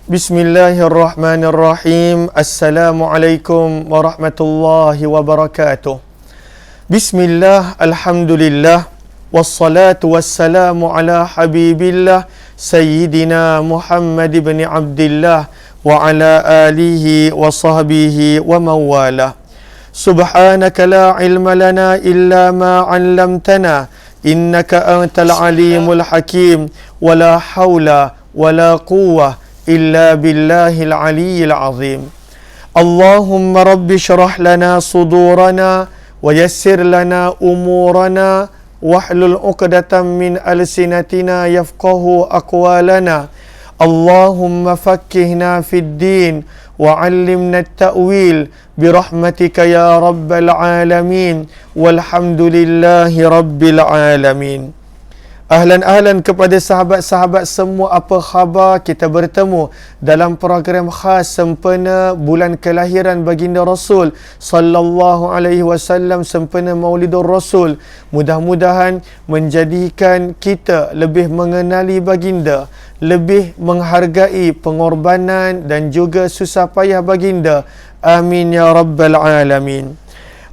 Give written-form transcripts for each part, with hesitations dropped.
Bismillahirrahmanirrahim. Assalamualaikum warahmatullahi wabarakatuh. Bismillah, alhamdulillah, wassalatu wassalamu ala habibillah Sayyidina Muhammad ibn Abdillah wa ala alihi wa sahbihi wa mawala. Subhanaka la ilma lana illa ma 'allamtana innaka antal alimul hakim wa la hawla wa la quwwah illa billahil aliyyil azim. Allahumma rabbi syrah lana sudurana wa yassir lana umurana wahlul 'uqdatam min alsinatina yafqahu aqwalana. Allahumma fakkihna fid din wa 'allimna at-ta'wil birahmatika ya rabbal alamin walhamdulillahi rabbil alamin. Ahlan kepada sahabat-sahabat semua, apa khabar? Kita bertemu dalam program khas sempena bulan kelahiran baginda Rasul sallallahu alaihi wasallam, sempena Maulidur Rasul. Mudah-mudahan menjadikan kita lebih mengenali baginda, lebih menghargai pengorbanan dan juga susah payah baginda. Amin ya rabbal alamin.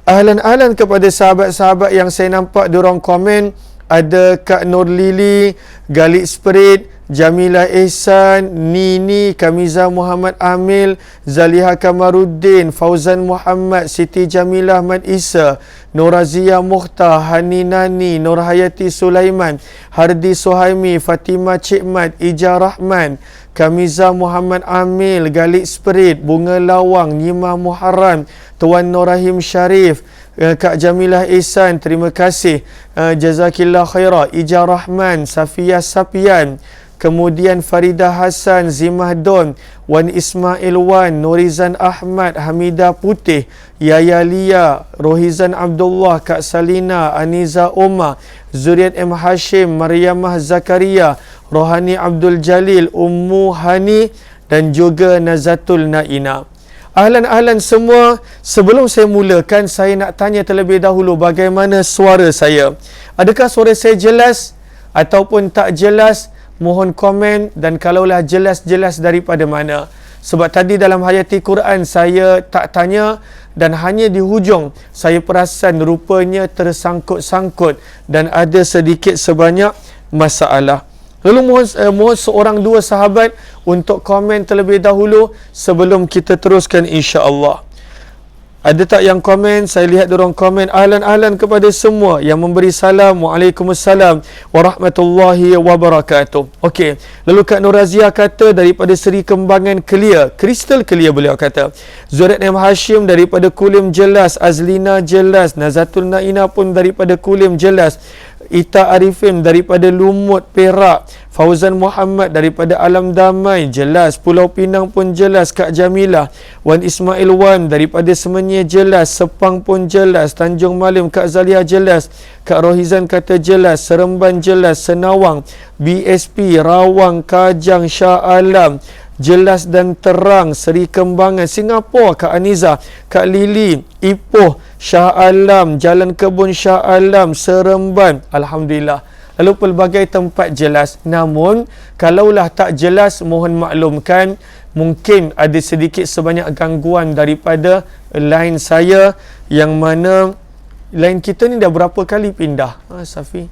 Ahlan kepada sahabat-sahabat yang saya nampak diorang komen. Ada Kak Nur Lili, Galik Spirit, Jamilah Ehsan, Nini, Kamiza Muhammad Amil, Zaliha Kamaruddin, Fauzan Muhammad, Siti Jamilah Ahmad Isa, Norazia Mukhtar, Hani Nani, Nur Hayati Sulaiman, Hardi Suhaimi, Fatimah Cikmat, Ija Rahman, Kamiza Muhammad Amil, Galik Spirit, Bunga Lawang, Nyimah Muharram, Tuan Norahim Sharif, Kak Jamilah Ihsan, terima kasih, jazakillah khairah. Ija Rahman, Safiyah Sapian, kemudian Faridah Hassan, Zimah Don, Wan Ismail Wan, Nurizan Ahmad, Hamidah Putih, Yaya Lia, Rohizan Abdullah, Kak Salina, Aniza Omar, Zuriat M. Hashim, Maryamah Zakaria, Rohani Abdul Jalil, Ummu Hani dan juga Nazatul Naina. Ahlan semua, sebelum saya mulakan, saya nak tanya terlebih dahulu bagaimana suara saya. Adakah suara saya jelas ataupun tak jelas? Mohon komen, dan kalaulah jelas daripada mana. Sebab tadi dalam hayati Quran saya tak tanya dan hanya di hujung saya perasan rupanya tersangkut-sangkut dan ada sedikit sebanyak masalah. Lalu mohon seorang dua sahabat untuk komen terlebih dahulu sebelum kita teruskan insya-Allah. Ada tak yang komen? Saya lihat diorang komen. Ahlan kepada semua yang memberi salam. Waalaikumsalam warahmatullahi wabarakatuh. Okey. Lalu Kak Nurazia kata daripada Seri Kembangan clear, crystal clear beliau kata. Zurat M. Hashim daripada Kulim jelas, Azlina jelas, Nazatul Naina pun daripada Kulim jelas, Ita Arifin daripada Lumut Perak, Fauzan Muhammad daripada Alam Damai jelas, Pulau Pinang pun jelas, Kak Jamilah, Wan Ismail Wan daripada Semenyih jelas, Sepang pun jelas, Tanjung Malim Kak Zalia jelas, Kak Rohizan kata jelas, Seremban jelas, Senawang, BSP, Rawang, Kajang, Shah Alam jelas dan terang, Seri Kembangan Singapura, Kak Aniza, Kak Lili, Ipoh, Shah Alam, Jalan Kebun Shah Alam, Seremban, alhamdulillah. Lalu pelbagai tempat jelas. Namun kalaulah tak jelas, mohon maklumkan, mungkin ada sedikit sebanyak gangguan daripada line saya, yang mana line kita ni dah berapa kali pindah, Safi?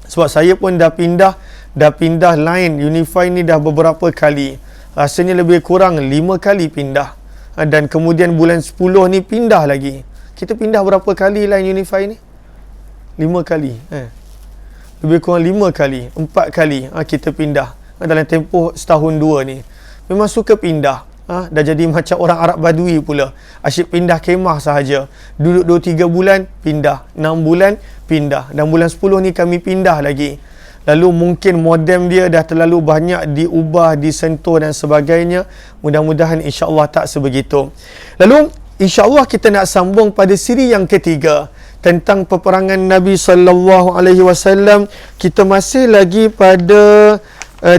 Sebab saya pun dah pindah line Unify ni dah beberapa kali. Rasanya lebih kurang 5 kali pindah. Dan kemudian bulan 10 ni pindah lagi. Kita pindah berapa kali line Unify ni? 5 kali. Lebih kurang 5 kali, 4 kali kita pindah dalam tempoh setahun 2 ni. Memang suka pindah. Dah jadi macam orang Arab Badui pula. Asyik pindah kemah sahaja. Duduk 2-3 bulan, pindah. 6 bulan, pindah. Dan bulan 10 ni kami pindah lagi. Lalu mungkin modem dia dah terlalu banyak diubah, disentuh dan sebagainya. Mudah-mudahan insya-Allah tak sebegitu. Lalu insya-Allah kita nak sambung pada siri yang ketiga tentang peperangan Nabi sallallahu alaihi wasallam. Kita masih lagi pada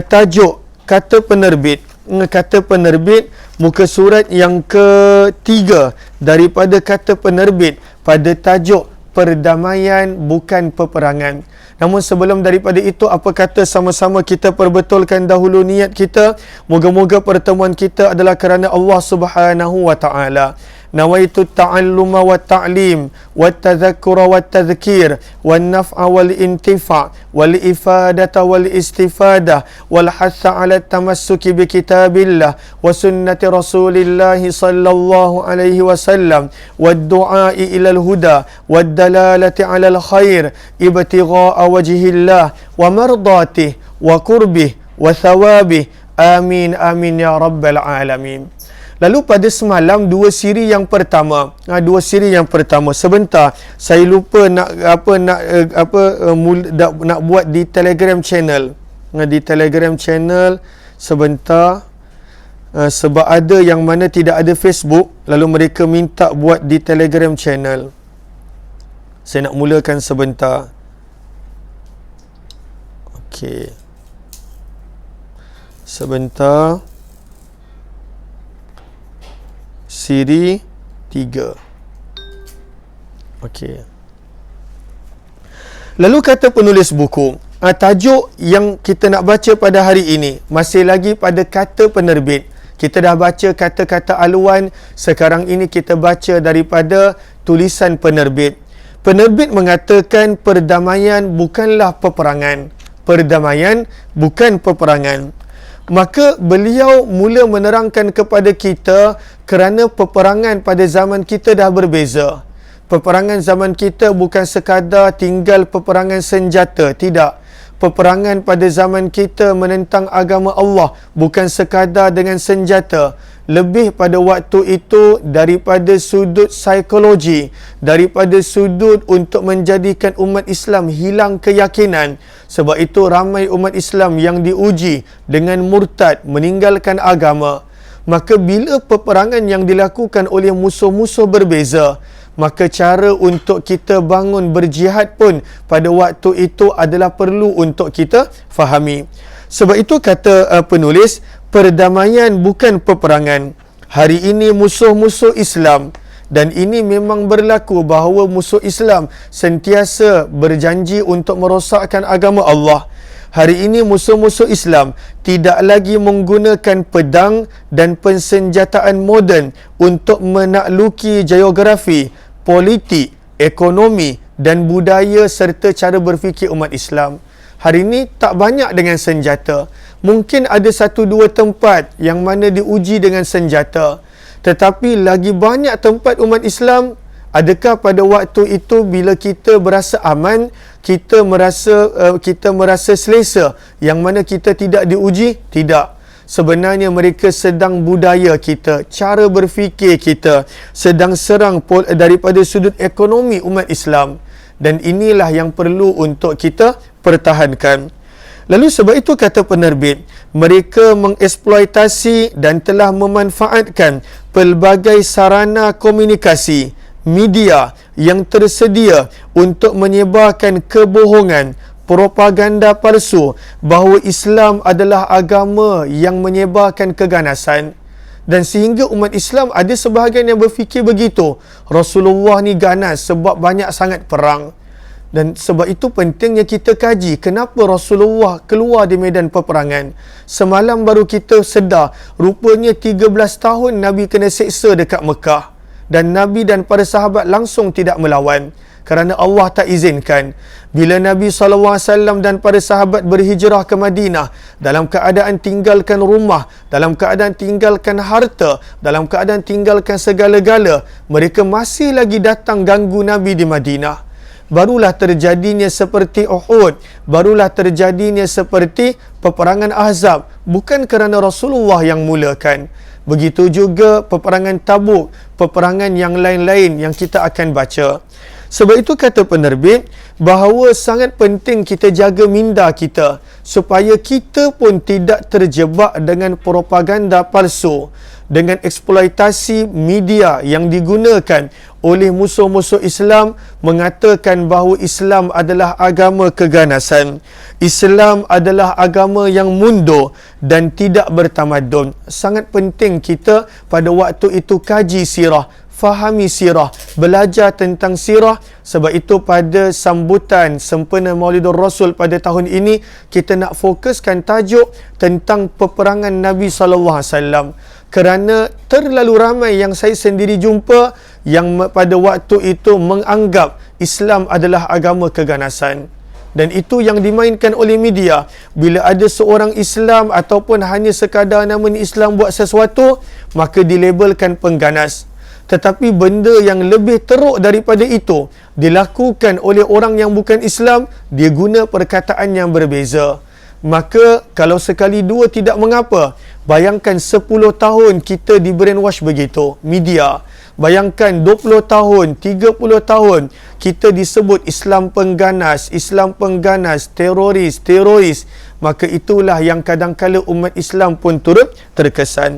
tajuk kata penerbit. Kata penerbit, muka surat yang ketiga daripada kata penerbit pada tajuk perdamaian bukan peperangan. Namun sebelum daripada itu, apa kata sama-sama kita perbetulkan dahulu niat kita. Moga-moga pertemuan kita adalah kerana Allah Subhanahu wa taala. Nawaitu ta'alluma wa ta'lim wa tadhakkura wa tadhkir wa naf'a wal intifa' wal ifadata wal istifadah wal hatha 'ala tamassuki bi kitabillah wa sunnati Rasulillah sallallahu alaihi wasallam wad du'a'i ila al huda wad dalalati 'ala al khair ibtigha'a wajhillah wa mardatihi wa qurbih wa thawabih. Amin amin ya rabbal alamin. Lalu pada semalam dua siri yang pertama, sebentar saya lupa nak buat di Telegram channel. Di Telegram channel sebentar, sebab ada yang mana tidak ada Facebook, lalu mereka minta buat di Telegram channel. Saya nak mulakan sebentar. Okey. Sebentar. Siri 3. Okey. Lalu kata penulis buku, tajuk yang kita nak baca pada hari ini masih lagi pada kata penerbit. Kita dah baca kata-kata aluan, sekarang ini kita baca daripada tulisan penerbit. Penerbit mengatakan perdamaian bukanlah peperangan. Perdamaian bukan peperangan. Maka beliau mula menerangkan kepada kita kerana peperangan pada zaman kita dah berbeza. Peperangan zaman kita bukan sekadar tinggal peperangan senjata, tidak. Peperangan pada zaman kita menentang agama Allah bukan sekadar dengan senjata. Lebih pada waktu itu daripada sudut psikologi, daripada sudut untuk menjadikan umat Islam hilang keyakinan. Sebab itu ramai umat Islam yang diuji dengan murtad, meninggalkan agama. Maka bila peperangan yang dilakukan oleh musuh-musuh berbeza, maka cara untuk kita bangun berjihad pun pada waktu itu adalah perlu untuk kita fahami. Sebab itu kata penulis, perdamaian bukan peperangan. Hari ini musuh-musuh Islam, dan ini memang berlaku bahawa musuh Islam sentiasa berjanji untuk merosakkan agama Allah. Hari ini musuh-musuh Islam tidak lagi menggunakan pedang dan pensenjataan moden untuk menakluki geografi, politik, ekonomi dan budaya serta cara berfikir umat Islam. Hari ini tak banyak dengan senjata. Mungkin ada satu dua tempat yang mana diuji dengan senjata. Tetapi lagi banyak tempat umat Islam, adakah pada waktu itu bila kita berasa aman, kita merasa selesa, yang mana kita tidak diuji? Tidak. Sebenarnya mereka sedang budaya kita, cara berfikir kita, sedang serang daripada sudut ekonomi umat Islam. Dan inilah yang perlu untuk kita pertahankan. Lalu sebab itu kata penerbit, mereka mengeksploitasi dan telah memanfaatkan pelbagai sarana komunikasi, media yang tersedia untuk menyebarkan kebohongan, propaganda palsu bahawa Islam adalah agama yang menyebarkan keganasan. Dan sehingga umat Islam ada sebahagian yang berfikir begitu. Rasulullah ni ganas sebab banyak sangat perang. Dan sebab itu pentingnya kita kaji kenapa Rasulullah keluar di medan peperangan. Semalam baru kita sedar, rupanya 13 tahun Nabi kena seksa dekat Mekah. Dan Nabi dan para sahabat langsung tidak melawan kerana Allah tak izinkan. Bila Nabi SAW dan para sahabat berhijrah ke Madinah dalam keadaan tinggalkan rumah, dalam keadaan tinggalkan harta, dalam keadaan tinggalkan segala-gala, mereka masih lagi datang ganggu Nabi di Madinah. Barulah terjadinya seperti Uhud, barulah terjadinya seperti peperangan Ahzab, bukan kerana Rasulullah yang mulakan. Begitu juga peperangan Tabuk, peperangan yang lain-lain yang kita akan baca. Sebab itu kata penerbit bahawa sangat penting kita jaga minda kita supaya kita pun tidak terjebak dengan propaganda palsu, dengan eksploitasi media yang digunakan oleh musuh-musuh Islam mengatakan bahawa Islam adalah agama keganasan. Islam adalah agama yang mundur dan tidak bertamadun. Sangat penting kita pada waktu itu kaji sirah, fahami sirah, belajar tentang sirah. Sebab itu pada sambutan sempena Maulidur Rasul pada tahun ini, kita nak fokuskan tajuk tentang peperangan Nabi SAW. Kerana terlalu ramai yang saya sendiri jumpa yang pada waktu itu menganggap Islam adalah agama keganasan. Dan itu yang dimainkan oleh media. Bila ada seorang Islam ataupun hanya sekadar nama ni Islam buat sesuatu, maka dilabelkan pengganas. Tetapi benda yang lebih teruk daripada itu dilakukan oleh orang yang bukan Islam, dia guna perkataan yang berbeza. Maka kalau sekali dua tidak mengapa. Bayangkan 10 tahun kita di brainwash begitu, media. Bayangkan 20 tahun, 30 tahun kita disebut Islam pengganas, teroris. Maka itulah yang kadang-kala umat Islam pun turut terkesan.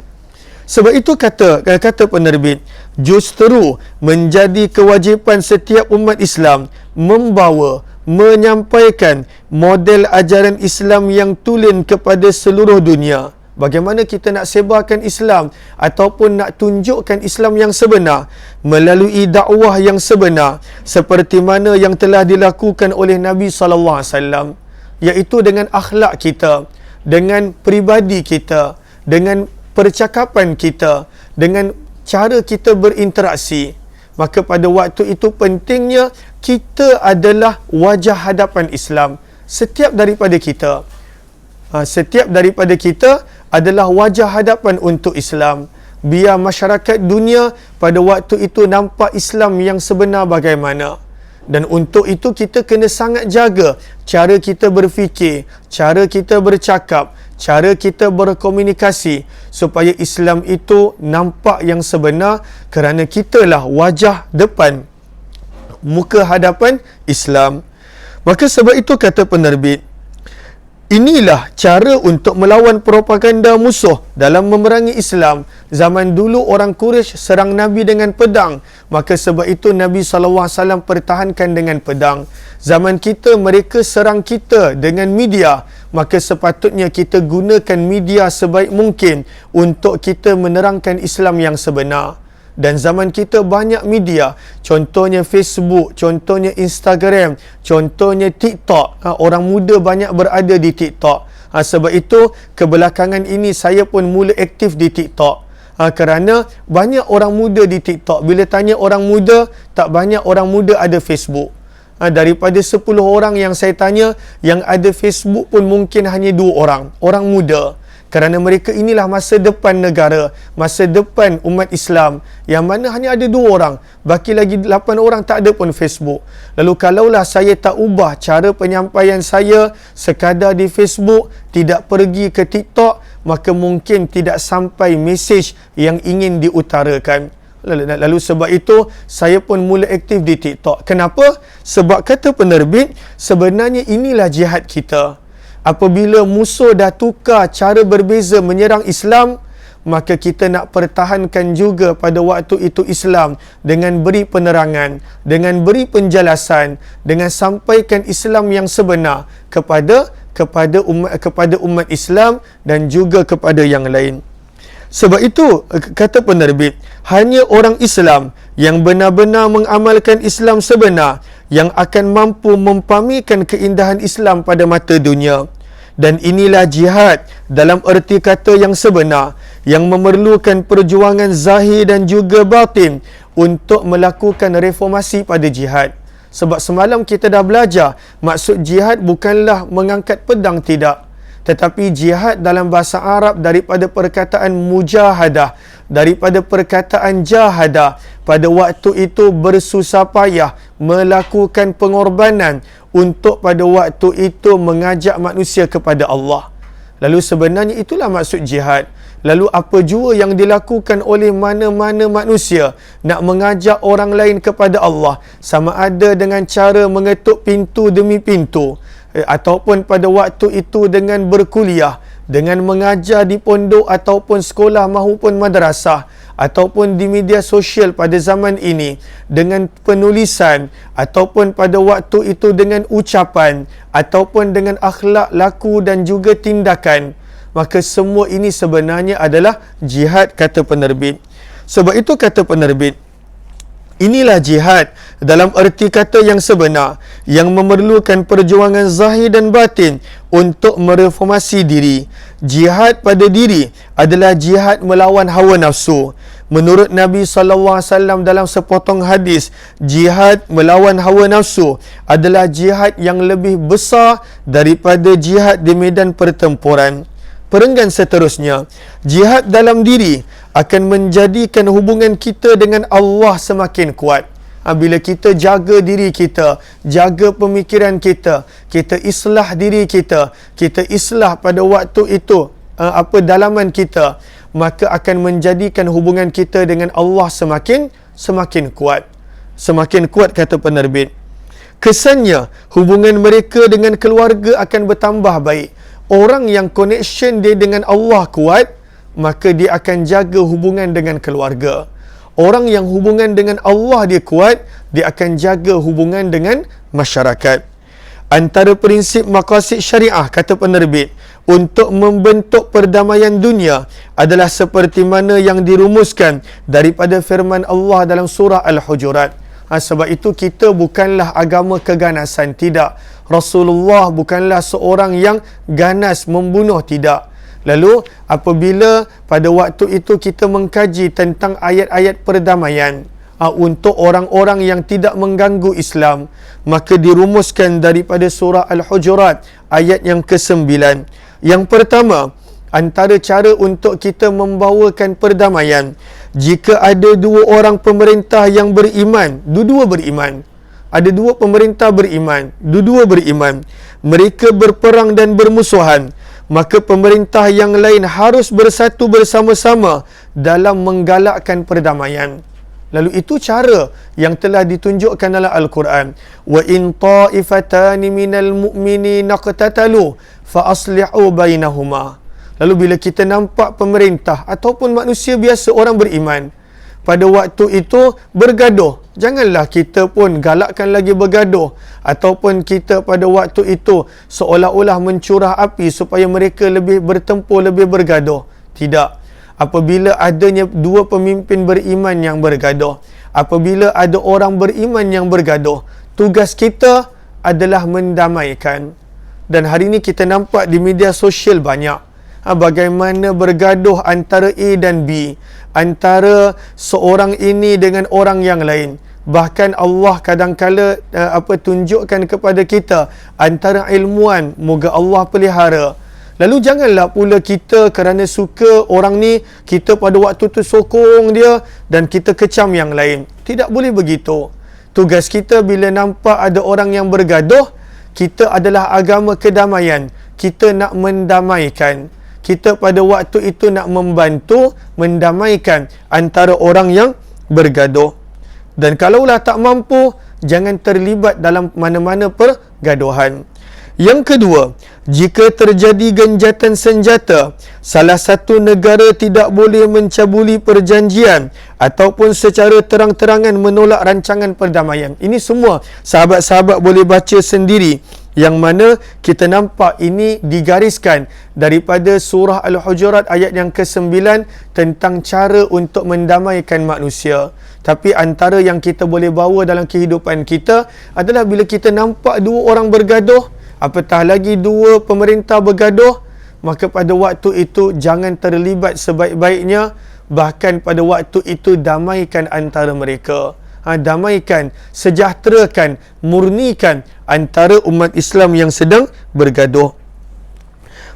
Sebab itu kata penerbit, justru menjadi kewajipan setiap umat Islam membawa, menyampaikan model ajaran Islam yang tulen kepada seluruh dunia. Bagaimana kita nak sebarkan Islam ataupun nak tunjukkan Islam yang sebenar melalui dakwah yang sebenar seperti mana yang telah dilakukan oleh Nabi SAW, iaitu dengan akhlak kita, dengan peribadi kita, dengan percakapan kita, dengan cara kita berinteraksi. Maka pada waktu itu pentingnya kita adalah wajah hadapan Islam. Setiap daripada kita adalah wajah hadapan untuk Islam. Biar masyarakat dunia pada waktu itu nampak Islam yang sebenar bagaimana. Dan untuk itu kita kena sangat jaga cara kita berfikir, cara kita bercakap, cara kita berkomunikasi supaya Islam itu nampak yang sebenar, kerana kitalah wajah depan, muka hadapan Islam. Maka sebab itu kata penerbit, inilah cara untuk melawan propaganda musuh dalam memerangi Islam. Zaman dulu orang Quraisy serang Nabi dengan pedang, maka sebab itu Nabi SAW pertahankan dengan pedang. Zaman kita mereka serang kita dengan media, maka sepatutnya kita gunakan media sebaik mungkin untuk kita menerangkan Islam yang sebenar. Dan zaman kita banyak media, contohnya Facebook, contohnya Instagram, contohnya TikTok. Orang muda banyak berada di TikTok. Sebab itu kebelakangan ini saya pun mula aktif di TikTok. Kerana banyak orang muda di TikTok. Bila tanya orang muda, tak banyak orang muda ada Facebook. Daripada 10 orang yang saya tanya, yang ada Facebook pun mungkin hanya 2 orang, orang muda. Kerana mereka inilah masa depan negara, masa depan umat Islam, yang mana hanya ada 2 orang, baki lagi 8 orang tak ada pun Facebook. Lalu kalaulah saya tak ubah cara penyampaian saya sekadar di Facebook, tidak pergi ke TikTok, maka mungkin tidak sampai mesej yang ingin diutarakan. Lalu sebab itu saya pun mula aktif di TikTok. Kenapa? Sebab kata penerbit, sebenarnya inilah jihad kita. Apabila musuh dah tukar cara berbeza menyerang Islam, maka kita nak pertahankan juga pada waktu itu Islam dengan beri penerangan, dengan beri penjelasan, dengan sampaikan Islam yang sebenar kepada umat Islam dan juga kepada yang lain. Sebab itu kata penerbit, hanya orang Islam yang benar-benar mengamalkan Islam sebenar yang akan mampu mempamerkan keindahan Islam pada mata dunia. Dan inilah jihad dalam erti kata yang sebenar, yang memerlukan perjuangan zahir dan juga batin untuk melakukan reformasi pada jihad. Sebab semalam kita dah belajar, maksud jihad bukanlah mengangkat pedang, tidak. Tetapi jihad dalam bahasa Arab daripada perkataan mujahadah, daripada perkataan jahadah, pada waktu itu bersusah payah, melakukan pengorbanan untuk pada waktu itu mengajak manusia kepada Allah. Lalu sebenarnya itulah maksud jihad. Lalu apa jua yang dilakukan oleh mana-mana manusia nak mengajak orang lain kepada Allah, sama ada dengan cara mengetuk pintu demi pintu, ataupun pada waktu itu dengan berkuliah, dengan mengajar di pondok ataupun sekolah maupun madrasah, ataupun di media sosial pada zaman ini, dengan penulisan, ataupun pada waktu itu dengan ucapan, ataupun dengan akhlak laku dan juga tindakan. Maka semua ini sebenarnya adalah jihad, kata penerbit. Sebab itu kata penerbit, Inilah jihad dalam erti kata yang sebenar, yang memerlukan perjuangan zahir dan batin untuk mereformasi diri. Jihad pada diri adalah jihad melawan hawa nafsu. Menurut Nabi SAW dalam sepotong hadis, jihad melawan hawa nafsu adalah jihad yang lebih besar daripada jihad di medan pertempuran. Perenggan seterusnya, jihad dalam diri akan menjadikan hubungan kita dengan Allah semakin kuat. Bila kita jaga diri kita, jaga pemikiran kita, kita islah diri kita, kita islah pada waktu itu dalaman kita, maka akan menjadikan hubungan kita dengan Allah semakin kuat. Semakin kuat, kata penerbit. Kesannya, hubungan mereka dengan keluarga akan bertambah baik. Orang yang connection dia dengan Allah kuat, maka dia akan jaga hubungan dengan keluarga. Orang yang hubungan dengan Allah dia kuat, dia akan jaga hubungan dengan masyarakat. Antara prinsip maqasid syariah, kata penerbit, untuk membentuk perdamaian dunia adalah seperti mana yang dirumuskan daripada firman Allah dalam surah Al-Hujurat. Sebab itu kita bukanlah agama keganasan, tidak. Rasulullah bukanlah seorang yang ganas membunuh, tidak. Lalu apabila pada waktu itu kita mengkaji tentang ayat-ayat perdamaian untuk orang-orang yang tidak mengganggu Islam, maka dirumuskan daripada surah Al-Hujurat ayat yang ke-9. Yang pertama, antara cara untuk kita membawakan perdamaian, jika ada dua orang pemerintah yang beriman, dua-dua beriman, ada dua pemerintah beriman, dua-dua beriman, mereka berperang dan bermusuhan, maka pemerintah yang lain harus bersatu bersama-sama dalam menggalakkan perdamaian. Lalu itu cara yang telah ditunjukkan dalam Al-Quran. Wa in ta'ifatani minal mu'minina qatatalu fa aslihu bainahuma. Lalu bila kita nampak pemerintah ataupun manusia biasa, orang beriman, pada waktu itu bergaduh, janganlah kita pun galakkan lagi bergaduh, ataupun kita pada waktu itu seolah-olah mencurah api supaya mereka lebih bertempur, lebih bergaduh. Tidak. Apabila adanya dua pemimpin beriman yang bergaduh, apabila ada orang beriman yang bergaduh, tugas kita adalah mendamaikan. Dan hari ini kita nampak di media sosial banyak bagaimana bergaduh antara A dan B, antara seorang ini dengan orang yang lain. Bahkan Allah kadangkala tunjukkan kepada kita antara ilmuwan, moga Allah pelihara. Lalu janganlah pula kita kerana suka orang ni, kita pada waktu tu sokong dia dan kita kecam yang lain. Tidak boleh begitu. Tugas kita bila nampak ada orang yang bergaduh, kita adalah agama kedamaian. Kita nak mendamaikan. Kita pada waktu itu nak membantu mendamaikan antara orang yang bergaduh. Dan kalaulah tak mampu, jangan terlibat dalam mana-mana pergaduhan. Yang kedua, jika terjadi genjatan senjata, salah satu negara tidak boleh mencabuli perjanjian ataupun secara terang-terangan menolak rancangan perdamaian. Ini semua sahabat-sahabat boleh baca sendiri, yang mana kita nampak ini digariskan daripada surah Al-Hujurat ayat yang ke-9 tentang cara untuk mendamaikan manusia. Tapi antara yang kita boleh bawa dalam kehidupan kita adalah bila kita nampak dua orang bergaduh, apatah lagi dua pemerintah bergaduh, maka pada waktu itu jangan terlibat sebaik-baiknya. Bahkan pada waktu itu damaikan antara mereka. Damaikan, sejahterakan, murnikan antara umat Islam yang sedang bergaduh.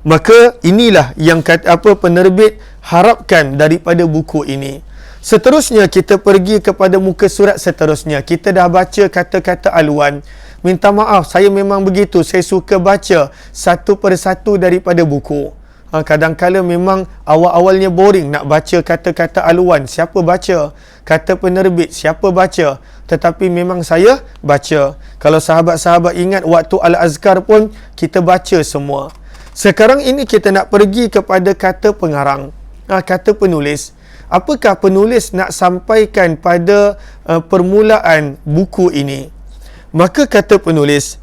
Maka inilah yang penerbit harapkan daripada buku ini. Seterusnya kita pergi kepada muka surat seterusnya. Kita dah baca kata-kata aluan. Minta maaf, saya memang begitu. Saya suka baca satu persatu daripada buku. Kadang-kala memang awal-awalnya boring nak baca kata-kata aluan. Siapa baca? Kata penerbit, siapa baca? Tetapi memang saya baca. Kalau sahabat-sahabat ingat waktu Al-Azkar pun kita baca semua. Sekarang ini kita nak pergi kepada kata pengarang, kata penulis. Apakah penulis nak sampaikan pada permulaan buku ini? Maka kata penulis,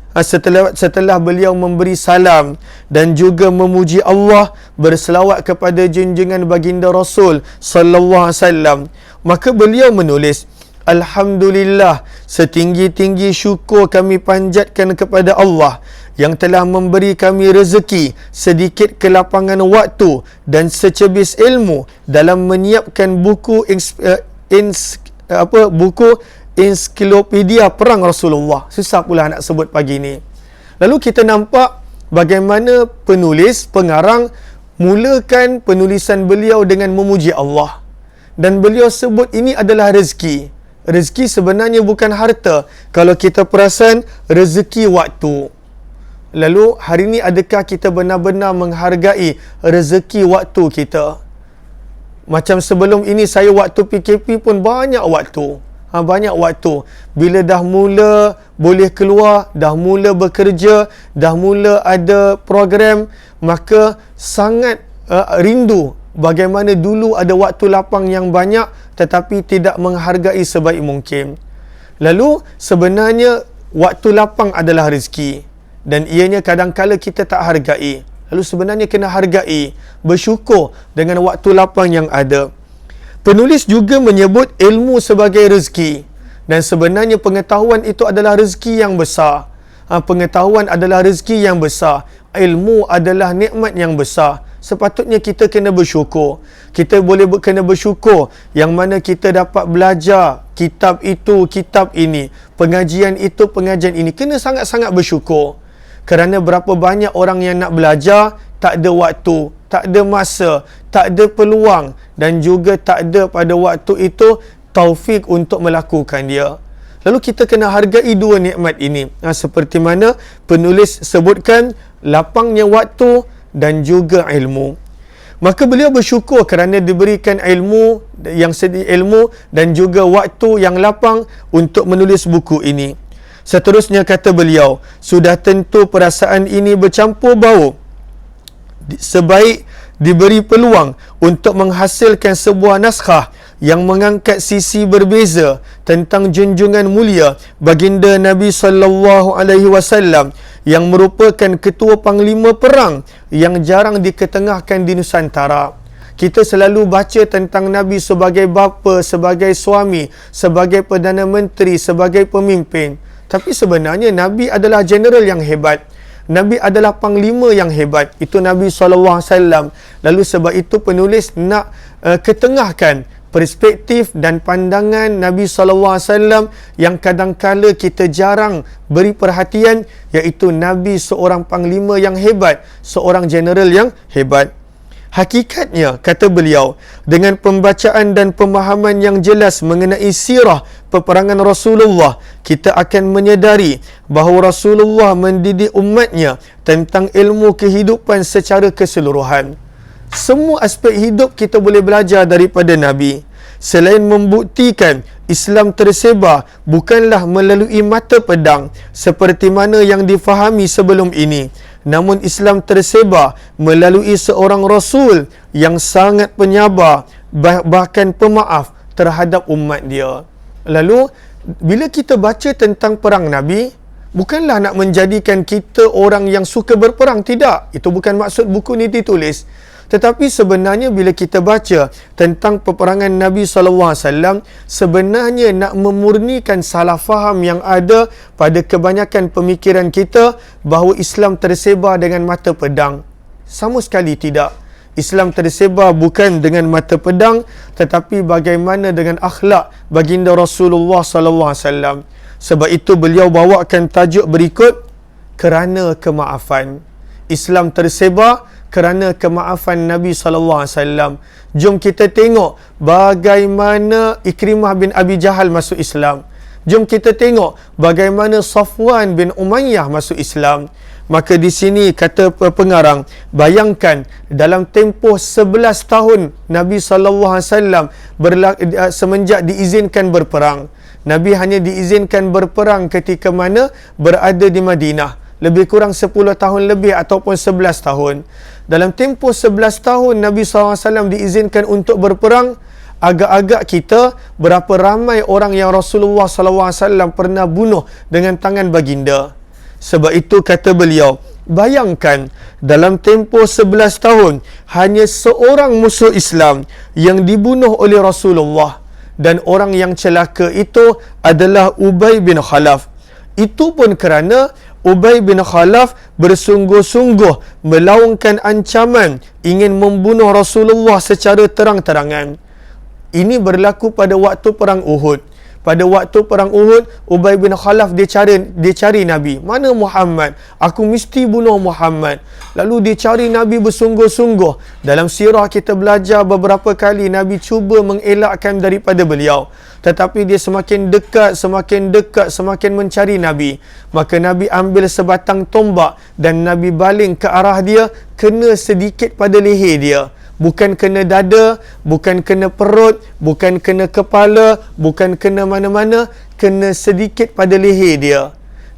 setelah beliau memberi salam dan juga memuji Allah, berselawat kepada junjungan baginda Rasul sallallahu alaihi wasallam, maka beliau menulis, Alhamdulillah, setinggi-tinggi syukur kami panjatkan kepada Allah yang telah memberi kami rezeki, sedikit kelapangan waktu dan secebis ilmu dalam menyiapkan buku buku ensiklopedia perang Rasulullah. Susah pula nak sebut pagi ni. Lalu kita nampak bagaimana penulis, pengarang mulakan penulisan beliau dengan memuji Allah. Dan beliau sebut ini adalah rezeki. Rezeki sebenarnya bukan harta. Kalau kita perasan, rezeki waktu. Lalu hari ini adakah kita benar-benar menghargai rezeki waktu kita? Macam sebelum ini saya waktu PKP pun banyak waktu. Banyak waktu. Bila dah mula boleh keluar, dah mula bekerja, dah mula ada program, maka sangat rindu bagaimana dulu ada waktu lapang yang banyak tetapi tidak menghargai sebaik mungkin. Lalu sebenarnya waktu lapang adalah rezeki. Dan ianya kadang-kala kita tak hargai. Lalu sebenarnya kena hargai, bersyukur dengan waktu lapang yang ada. Penulis juga menyebut ilmu sebagai rezeki. Dan sebenarnya pengetahuan itu adalah rezeki yang besar. Pengetahuan adalah rezeki yang besar. Ilmu adalah nikmat yang besar. Sepatutnya kita kena bersyukur. Kita boleh kena bersyukur yang mana kita dapat belajar kitab itu, kitab ini, pengajian itu, pengajian ini. Kena sangat-sangat bersyukur. Kerana berapa banyak orang yang nak belajar, tak ada waktu, tak ada masa, tak ada peluang dan juga tak ada pada waktu itu taufik untuk melakukan dia. Lalu kita kena hargai dua nikmat ini. Seperti mana penulis sebutkan, lapangnya waktu dan juga ilmu. Maka beliau bersyukur kerana diberikan ilmu dan juga waktu yang lapang untuk menulis buku ini. Seterusnya kata beliau, sudah tentu perasaan ini bercampur bau. Sebaik diberi peluang untuk menghasilkan sebuah naskah yang mengangkat sisi berbeza tentang junjungan mulia baginda Nabi SAW yang merupakan ketua panglima perang yang jarang diketengahkan di Nusantara. Kita selalu baca tentang Nabi sebagai bapa, sebagai suami, sebagai Perdana Menteri, sebagai pemimpin. Tapi sebenarnya Nabi adalah general yang hebat. Nabi adalah panglima yang hebat. Itu Nabi SAW. Lalu sebab itu penulis nak ketengahkan perspektif dan pandangan Nabi SAW yang kadang-kala kita jarang beri perhatian, iaitu Nabi seorang panglima yang hebat, seorang general yang hebat. Hakikatnya, kata beliau, dengan pembacaan dan pemahaman yang jelas mengenai sirah peperangan Rasulullah, kita akan menyedari bahawa Rasulullah mendidik umatnya tentang ilmu kehidupan secara keseluruhan. Semua aspek hidup kita boleh belajar daripada Nabi. Selain membuktikan Islam tersebar bukanlah melalui mata pedang seperti mana yang difahami sebelum ini, namun Islam tersebar melalui seorang Rasul yang sangat penyabar, bahkan pemaaf terhadap umat dia. Lalu, bila kita baca tentang perang Nabi, bukanlah nak menjadikan kita orang yang suka berperang. Tidak. Itu bukan maksud buku ni ditulis. Tetapi sebenarnya bila kita baca tentang peperangan Nabi SAW, sebenarnya nak memurnikan salah faham yang ada pada kebanyakan pemikiran kita bahawa Islam tersebar dengan mata pedang. Sama sekali tidak. Islam tersebar bukan dengan mata pedang, tetapi bagaimana dengan akhlak baginda Rasulullah SAW. Sebab itu beliau bawakan tajuk berikut, kerana kemaafan. Islam tersebar kerana kemaafan Nabi SAW. Jom kita tengok bagaimana Ikrimah bin Abi Jahal masuk Islam. Jom kita tengok bagaimana Safwan bin Umayyah masuk Islam. Maka di sini kata pengarang, bayangkan dalam tempoh 11 tahun Nabi SAW semenjak diizinkan berperang. Nabi hanya diizinkan berperang ketika mana berada di Madinah. Lebih kurang 10 tahun lebih ataupun 11 tahun. Dalam tempoh 11 tahun Nabi SAW diizinkan untuk berperang. Agak-agak kita, berapa ramai orang yang Rasulullah SAW pernah bunuh dengan tangan baginda. Sebab itu kata beliau, bayangkan dalam tempoh 11 tahun hanya seorang musuh Islam yang dibunuh oleh Rasulullah. dan orang yang celaka itu adalah Ubay bin Khalaf. Itu pun kerana Ubay bin Khalaf bersungguh-sungguh melaungkan ancaman ingin membunuh Rasulullah secara terang-terangan. Ini berlaku pada waktu perang Uhud. Pada waktu perang Uhud, Ubay bin Khalaf dia cari Nabi. Mana Muhammad? Aku mesti bunuh Muhammad. Lalu dia cari Nabi bersungguh-sungguh. Dalam sirah kita belajar beberapa kali Nabi cuba mengelakkan daripada beliau. Tetapi dia semakin dekat, semakin mencari Nabi. Maka Nabi ambil sebatang tombak dan Nabi baling ke arah dia, kena sedikit pada leher dia. Bukan kena dada, bukan kena perut, bukan kena kepala, bukan kena mana-mana, kena sedikit pada leher dia.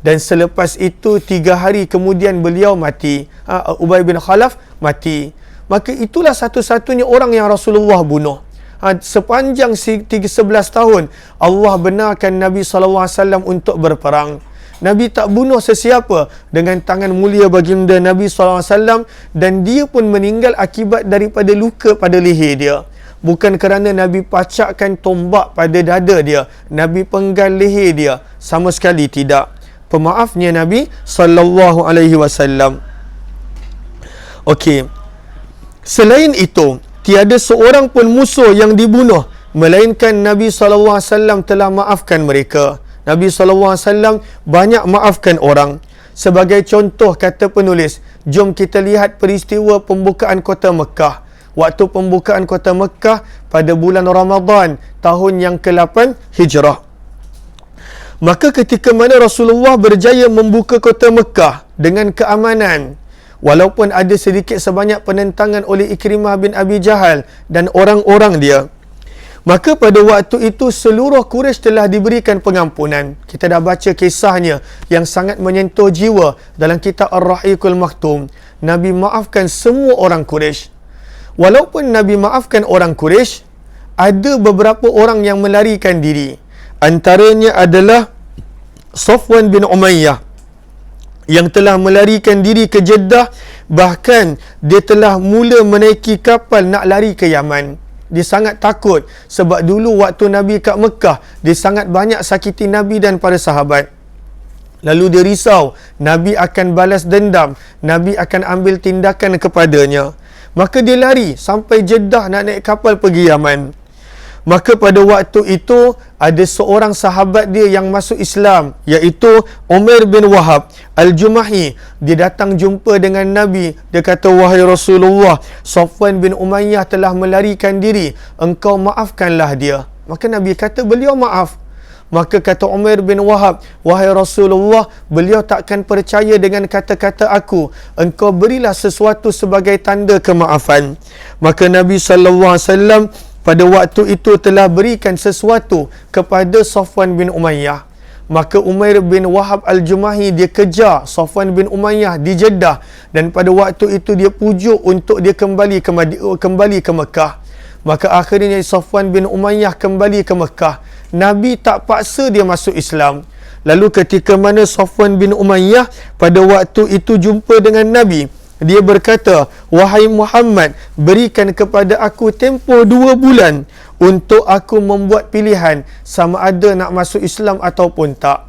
Dan selepas itu 3 hari kemudian beliau mati. Ubay bin Khalaf mati. Maka itulah satu-satunya orang yang Rasulullah bunuh. Sepanjang 11 tahun Allah benarkan Nabi SAW untuk berperang. Nabi tak bunuh sesiapa dengan tangan mulia baginda Nabi SAW, dan dia pun meninggal akibat daripada luka pada leher dia. Bukan kerana Nabi pacakkan tombak pada dada dia, Nabi penggal leher dia, sama sekali tidak. Pemaafnya Nabi SAW. Okey. Selain itu, tiada seorang pun musuh yang dibunuh melainkan Nabi SAW telah maafkan mereka. Nabi SAW banyak maafkan orang. Sebagai contoh, kata penulis, jom kita lihat peristiwa pembukaan kota Mekah. Waktu pembukaan kota Mekah pada bulan Ramadan tahun yang ke-8 Hijrah. Maka ketika mana Rasulullah berjaya membuka kota Mekah dengan keamanan, walaupun ada sedikit sebanyak penentangan oleh Ikrimah bin Abi Jahal dan orang-orang dia, maka pada waktu itu seluruh Quraisy telah diberikan pengampunan. Kita dah baca kisahnya yang sangat menyentuh jiwa dalam kitab Ar-Rahiqul Maktum. Nabi maafkan semua orang Quraisy. Walaupun Nabi maafkan orang Quraisy, ada beberapa orang yang melarikan diri. Antaranya adalah Safwan bin Umayyah yang telah melarikan diri ke Jeddah. Bahkan dia telah mula menaiki kapal nak lari ke Yaman. Dia sangat takut sebab dulu waktu Nabi kat Mekah, dia sangat banyak sakiti Nabi dan para sahabat. Lalu dia risau Nabi akan balas dendam, Nabi akan ambil tindakan kepadanya. Maka dia lari sampai Jeddah nak naik kapal pergi Yaman. Maka pada waktu itu ada seorang sahabat dia yang masuk Islam, iaitu Umair bin Wahab Al-Jumahi. Dia datang jumpa dengan Nabi. Dia kata, wahai Rasulullah, Safwan bin Umayyah telah melarikan diri, engkau maafkanlah dia. Maka Nabi kata beliau maaf. Maka kata Umair bin Wahab, wahai Rasulullah, beliau takkan percaya dengan kata-kata aku. Engkau berilah sesuatu sebagai tanda kemaafan. Maka Nabi SAW pada waktu itu telah berikan sesuatu kepada Safwan bin Umayyah. Maka Umair bin Wahab Al-Jumahi dia kejar Safwan bin Umayyah di Jeddah, dan pada waktu itu dia pujuk untuk dia kembali ke Mekah. Maka akhirnya Safwan bin Umayyah kembali ke Mekah. Nabi tak paksa dia masuk Islam. Lalu ketika mana Safwan bin Umayyah pada waktu itu jumpa dengan Nabi, dia berkata, wahai Muhammad, berikan kepada aku tempoh 2 bulan untuk aku membuat pilihan sama ada nak masuk Islam ataupun tak.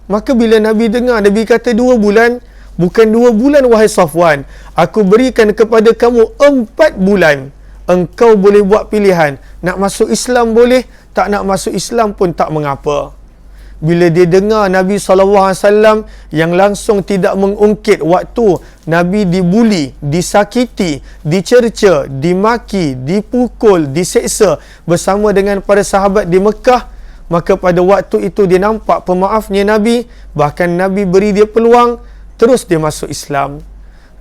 Maka bila Nabi dengar, Nabi kata 2 bulan, bukan 2 bulan wahai Safwan, aku berikan kepada kamu 4 bulan. Engkau boleh buat pilihan, nak masuk Islam boleh, tak nak masuk Islam pun tak mengapa. Bila dia dengar Nabi SAW yang langsung tidak mengungkit waktu Nabi dibuli, disakiti, dicerca, dimaki, dipukul, diseksa bersama dengan para sahabat di Mekah, maka pada waktu itu dia nampak pemaafnya Nabi. Bahkan Nabi beri dia peluang, terus dia masuk Islam.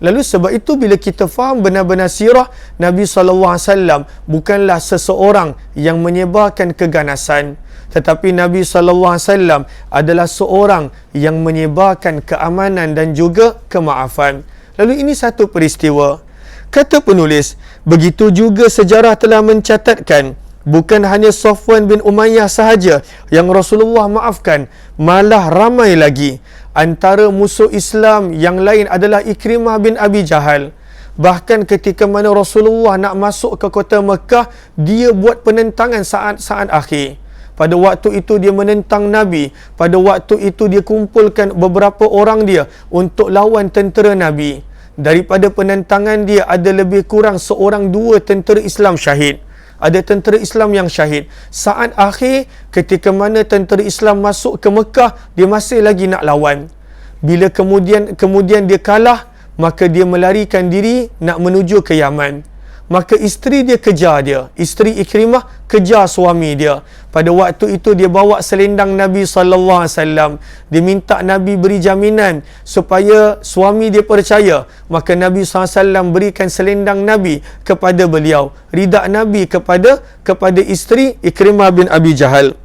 Lalu sebab itu bila kita faham benar-benar sirah Nabi SAW bukanlah seseorang yang menyebarkan keganasan, tetapi Nabi SAW adalah seorang yang menyebarkan keamanan dan juga kemaafan. Lalu ini satu peristiwa. Kata penulis, begitu juga sejarah telah mencatatkan bukan hanya Safwan bin Umayyah sahaja yang Rasulullah maafkan, malah ramai lagi. Antara musuh Islam yang lain adalah Ikrimah bin Abi Jahal. Bahkan ketika mana Rasulullah nak masuk ke kota Mekah, dia buat penentangan saat akhir. Pada waktu itu dia menentang Nabi. Pada waktu itu dia kumpulkan beberapa orang dia untuk lawan tentera Nabi. Daripada penentangan dia, ada lebih kurang 1-2 tentera Islam syahid. Ada tentera Islam yang syahid. Saat akhir, ketika mana tentera Islam masuk ke Mekah, dia masih lagi nak lawan. Bila kemudian dia kalah, maka dia melarikan diri nak menuju ke Yaman. Maka isteri dia kejar dia. Isteri Ikrimah kejar suami dia. Pada waktu itu dia bawa selendang Nabi SAW. Dia minta Nabi beri jaminan supaya suami dia percaya. Maka Nabi SAW berikan selendang Nabi kepada beliau. Ridha Nabi kepada isteri Ikrimah bin Abi Jahal.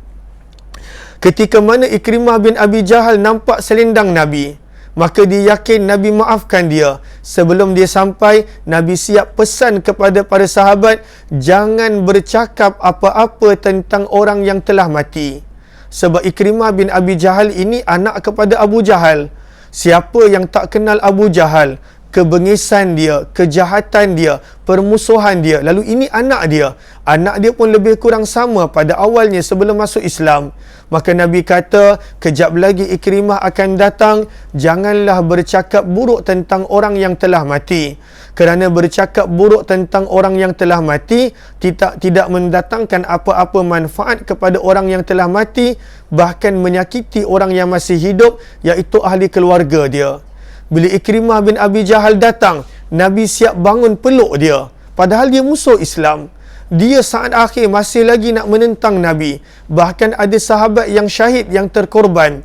Ketika mana Ikrimah bin Abi Jahal nampak selendang Nabi, maka dia yakin Nabi maafkan dia. Sebelum dia sampai, Nabi siap pesan kepada para sahabat, jangan bercakap apa-apa tentang orang yang telah mati. Sebab Ikrimah bin Abi Jahal ini anak kepada Abu Jahal. Siapa yang tak kenal Abu Jahal? Kebengisan dia, kejahatan dia, permusuhan dia. Lalu ini anak dia. Anak dia pun lebih kurang sama pada awalnya sebelum masuk Islam. Maka Nabi kata, kejap lagi Ikrimah akan datang, janganlah bercakap buruk tentang orang yang telah mati. Kerana bercakap buruk tentang orang yang telah mati tidak mendatangkan apa-apa manfaat kepada orang yang telah mati, bahkan menyakiti orang yang masih hidup, iaitu ahli keluarga dia. Bila Ikrimah bin Abi Jahal datang, Nabi siap bangun peluk dia. Padahal dia musuh Islam. Dia saat akhir masih lagi nak menentang Nabi. Bahkan ada sahabat yang syahid, yang terkorban.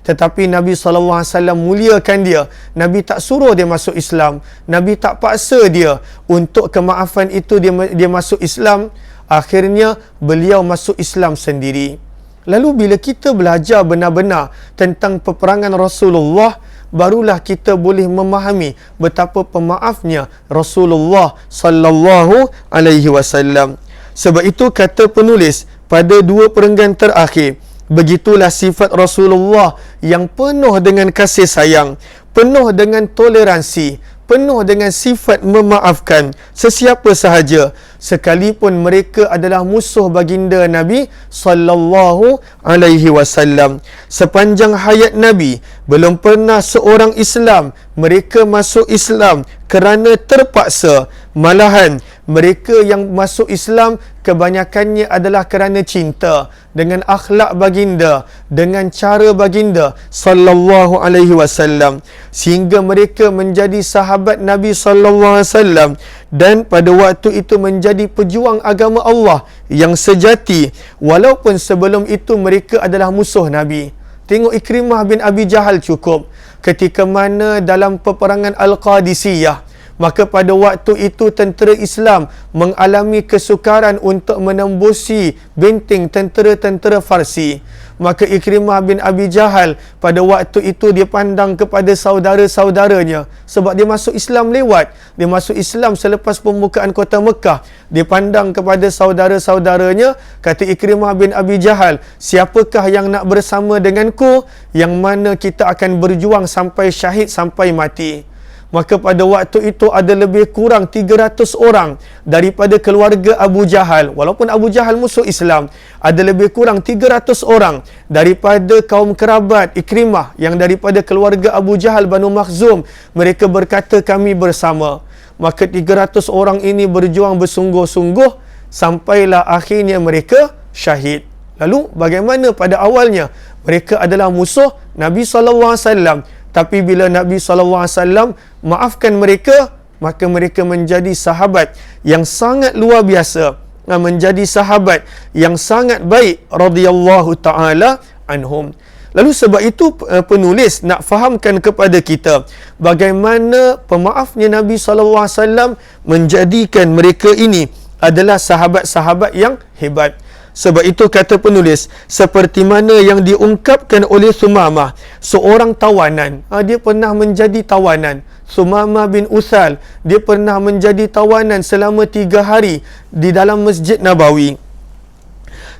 Tetapi Nabi SAW muliakan dia. Nabi tak suruh dia masuk Islam. Nabi tak paksa dia. Untuk kemaafan itu dia masuk Islam. Akhirnya beliau masuk Islam sendiri. Lalu bila kita belajar benar-benar tentang peperangan Rasulullah, barulah kita boleh memahami betapa pemaafnya Rasulullah sallallahu alaihi wasallam. Sebab itu kata penulis pada 2 perenggan terakhir, begitulah sifat Rasulullah yang penuh dengan kasih sayang, penuh dengan toleransi, penuh dengan sifat memaafkan sesiapa sahaja, sekalipun mereka adalah musuh baginda Nabi sallallahu alaihi wasallam. Sepanjang hayat Nabi, belum pernah seorang Islam mereka masuk Islam kerana terpaksa. Malahan mereka yang masuk Islam kebanyakannya adalah kerana cinta dengan akhlak baginda, dengan cara baginda sallallahu alaihi wasallam, sehingga mereka menjadi sahabat Nabi sallallahu alaihi wasallam dan pada waktu itu menjadi pejuang agama Allah yang sejati, walaupun sebelum itu mereka adalah musuh Nabi. Tengok Ikrimah bin Abi Jahal cukup. Ketika mana dalam peperangan Al-Qadisiyah, maka pada waktu itu tentera Islam mengalami kesukaran untuk menembusi benteng tentera-tentera Farsi. Maka Ikrimah bin Abi Jahal pada waktu itu dia pandang kepada saudara-saudaranya, sebab dia masuk Islam lewat. Dia masuk Islam selepas pembukaan kota Mekah. Dia pandang kepada saudara-saudaranya, kata Ikrimah bin Abi Jahal, siapakah yang nak bersama denganku, yang mana kita akan berjuang sampai syahid, sampai mati. Maka pada waktu itu ada lebih kurang 300 orang daripada keluarga Abu Jahal. Walaupun Abu Jahal musuh Islam, ada lebih kurang 300 orang daripada kaum kerabat Ikrimah yang daripada keluarga Abu Jahal Banu Makhzum. Mereka berkata, kami bersama. Maka 300 orang ini berjuang bersungguh-sungguh sampailah akhirnya mereka syahid. Lalu bagaimana pada awalnya? Mereka adalah musuh Nabi SAW. Tapi bila Nabi SAW maafkan mereka, maka mereka menjadi sahabat yang sangat luar biasa, menjadi sahabat yang sangat baik radhiyallahu ta'ala anhum. Lalu sebab itu penulis nak fahamkan kepada kita bagaimana pemaafnya Nabi SAW menjadikan mereka ini adalah sahabat-sahabat yang hebat. Sebab itu kata penulis, seperti mana yang diungkapkan oleh Sumamah, seorang tawanan. Dia pernah menjadi tawanan. Sumamah bin Usal, dia pernah menjadi tawanan selama 3 hari di dalam Masjid Nabawi.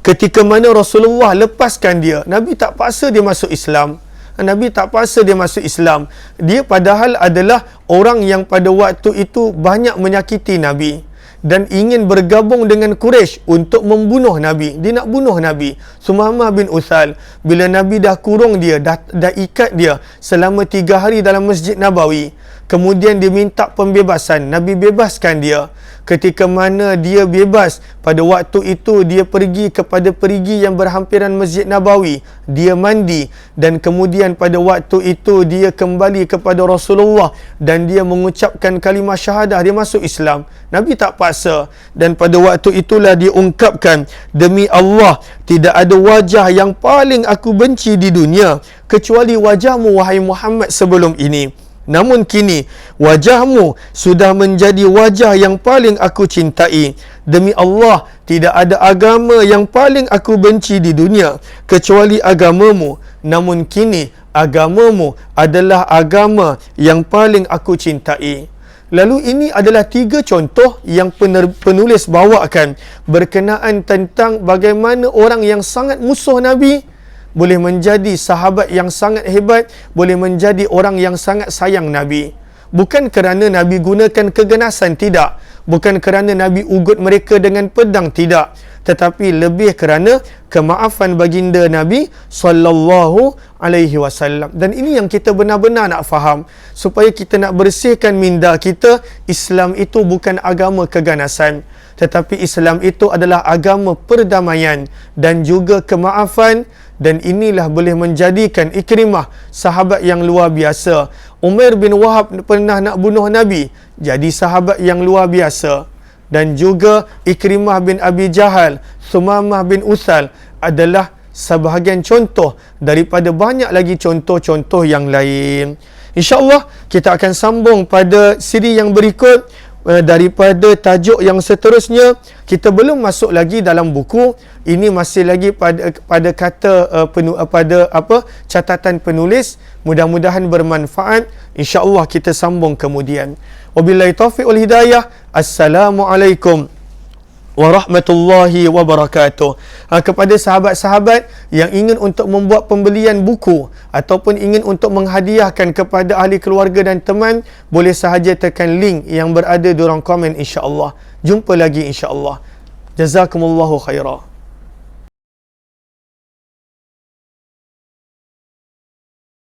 Ketika mana Rasulullah lepaskan dia, Nabi tak paksa dia masuk Islam. Nabi tak paksa dia masuk Islam. Dia padahal adalah orang yang pada waktu itu banyak menyakiti Nabi dan ingin bergabung dengan Quraisy untuk membunuh Nabi. Dia nak bunuh Nabi. Sumamah bin Uthal, bila Nabi dah kurung dia, dah ikat dia selama 3 hari dalam Masjid Nabawi, kemudian dia minta pembebasan. Nabi bebaskan dia. Ketika mana dia bebas, pada waktu itu dia pergi kepada perigi yang berhampiran Masjid Nabawi. Dia mandi dan kemudian pada waktu itu dia kembali kepada Rasulullah dan dia mengucapkan kalimah syahadah, dia masuk Islam. Nabi tak paksa, dan pada waktu itulah dia ungkapkan, demi Allah, tidak ada wajah yang paling aku benci di dunia kecuali wajahmu wahai Muhammad sebelum ini. Namun kini wajahmu sudah menjadi wajah yang paling aku cintai. Demi Allah, tidak ada agama yang paling aku benci di dunia kecuali agamamu. Namun kini agamamu adalah agama yang paling aku cintai. Lalu ini adalah 3 contoh yang penulis bawakan berkenaan tentang bagaimana orang yang sangat musuh Nabi boleh menjadi sahabat yang sangat hebat, boleh menjadi orang yang sangat sayang Nabi. Bukan kerana Nabi gunakan keganasan, tidak. Bukan kerana Nabi ugut mereka dengan pedang, tidak. Tetapi lebih kerana kemaafan baginda Nabi sallallahu alaihi wasallam. Dan ini yang kita benar-benar nak faham, supaya kita nak bersihkan minda kita. Islam itu bukan agama keganasan, tetapi Islam itu adalah agama perdamaian dan juga kemaafan. Dan inilah boleh menjadikan Ikrimah sahabat yang luar biasa. Umair bin Wahab pernah nak bunuh Nabi, jadi sahabat yang luar biasa. Dan juga Ikrimah bin Abi Jahal, Sumamah bin Uthal adalah sebahagian contoh daripada banyak lagi contoh-contoh yang lain. InsyaAllah kita akan sambung pada siri yang berikut. Daripada tajuk yang seterusnya, kita belum masuk lagi dalam buku. Ini masih lagi pada kata catatan penulis. Mudah-mudahan bermanfaat. InsyaAllah kita sambung kemudian. Wabillahi taufiq wal hidayah. Assalamualaikum warahmatullahi wabarakatuh. Kepada sahabat-sahabat yang ingin untuk membuat pembelian buku ataupun ingin untuk menghadiahkan kepada ahli keluarga dan teman, boleh sahaja tekan link yang berada di ruang komen, insya-Allah. Jumpa lagi insya-Allah. Jazakumullahu khairan.